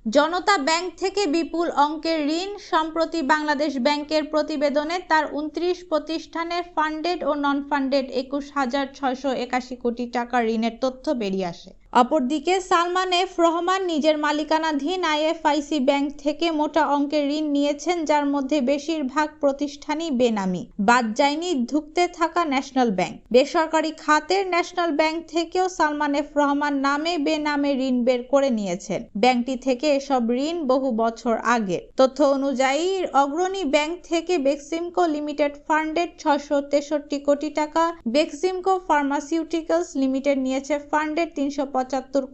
জনতা bank থেকে বিপুল অঙ্কের ঋণ। সম্প্রতি বাংলাদেশ ব্যাংকের প্রতিবেদনে তার ২৯ প্রতিষ্ঠানের ফান্ডেড ও নন ফান্ডেড ২১,৬৮১ কোটি টাকা ঋণের তথ্য বেরিয়ে আসে। অপরদিকে সালমান এফ রহমান নিজের মালিকানাধীন আইএফআইসি ব্যাংক থেকে মোটা অঙ্কের ঋণ নিয়েছেন, যার মধ্যে বেশিরভাগ প্রতিষ্ঠানই বেনামি। বাদ যায়নি ধুঁকতে থাকা ন্যাশনাল ব্যাংক। বেসরকারি খাতের ন্যাশনাল ব্যাংক থেকেও সালমান এফ রহমান নামে বেনামে ঋণ বের করে নিয়েছেন। ব্যাংকটি থেকে এসব ঋণ বহু বছর আগের। তথ্য অনুযায়ী অগ্রণী ব্যাংক থেকে বেক্সিমকো লিমিটেড ফান্ডেড ৬৬৩ কোটি টাকা, বেক্সিমকো ফার্মাসিউটিক্যালস লিমিটেড নিয়েছে ফান্ডেড ৩৭৫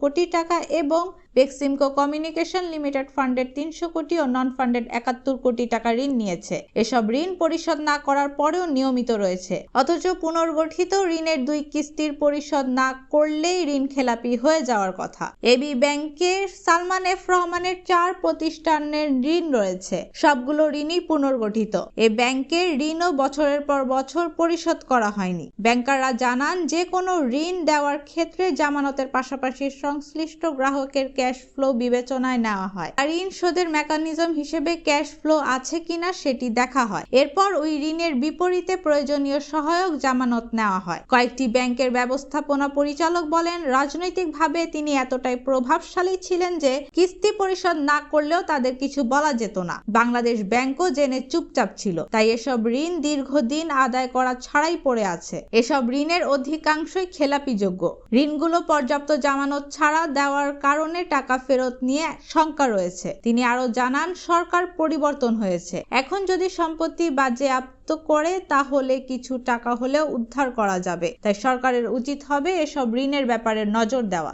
কোটি টাকা এবং বেক্সিমকো কমিউনিকেশন লিমিটেড ফান্ডেড ৩০০ কোটি ও নন ফান্ডেড ৭১ কোটি টাকা ঋণ নিয়েছে। এসব ঋণ পরিশোধ না করার পরেও নিয়মিত রয়েছে। অথচ পুনর্গঠিত ঋণের ২ কিস্তির পরিশোধ না করলেই ঋণ খেলাপি হয়ে যাওয়ার কথা। এবি ব্যাংকের সালমান এফ রহমানের ৪ প্রতিষ্ঠানের ঋণ রয়েছে। সবগুলো ঋণই পুনর্গঠিত। এ ব্যাংকের ঋণও বছরের পর বছর পরিশোধ করা হয়নি। ব্যাংকাররা জানান, যে কোনো ঋণ দেওয়ার ক্ষেত্রে জামানতের পাশাপাশি সংশ্লিষ্ট গ্রাহকের ক্যাশ ফ্লো বিবেচনায় নেওয়া হয়। আর ঋণ শোধের মেকানিজম হিসেবে ক্যাশ ফ্লো আছে কিনা সেটি দেখা হয়। এরপর ওই ঋণের বিপরীতে প্রয়োজনীয় সহায়ক জামানত নেওয়া হয়। কয়েকটি ব্যাংকের ব্যবস্থাপনা পরিচালক বলেন, রাজনৈতিকভাবে তিনি এতটাই প্রভাবশালী ছিলেন যে কিস্তি পরিশোধ না করলেও তাদের কিছু বলা যেত না। বাংলাদেশ ব্যাংকও জেনে চুপচাপ ছিল। তাই এসব ঋণ দীর্ঘদিন আদায় করা ছাড়াই পড়ে আছে। এসব ঋণের অধিকাংশই খেলাপিযোগ্য। ঋণগুলো পর্যাপ্ত জামানত ছাড়া দেওয়ার কারণে টাকা ফেরত নিয়ে শঙ্কা রয়েছে। তিনি আরো জানান, সরকার পরিবর্তন হয়েছে। এখন যদি সম্পত্তি বাজেয়াপ্ত করে তাহলে কিছু টাকা হলেও উদ্ধার করা যাবে। তাই সরকারের উচিত হবে এসব ঋণের ব্যাপারে নজর দেওয়া।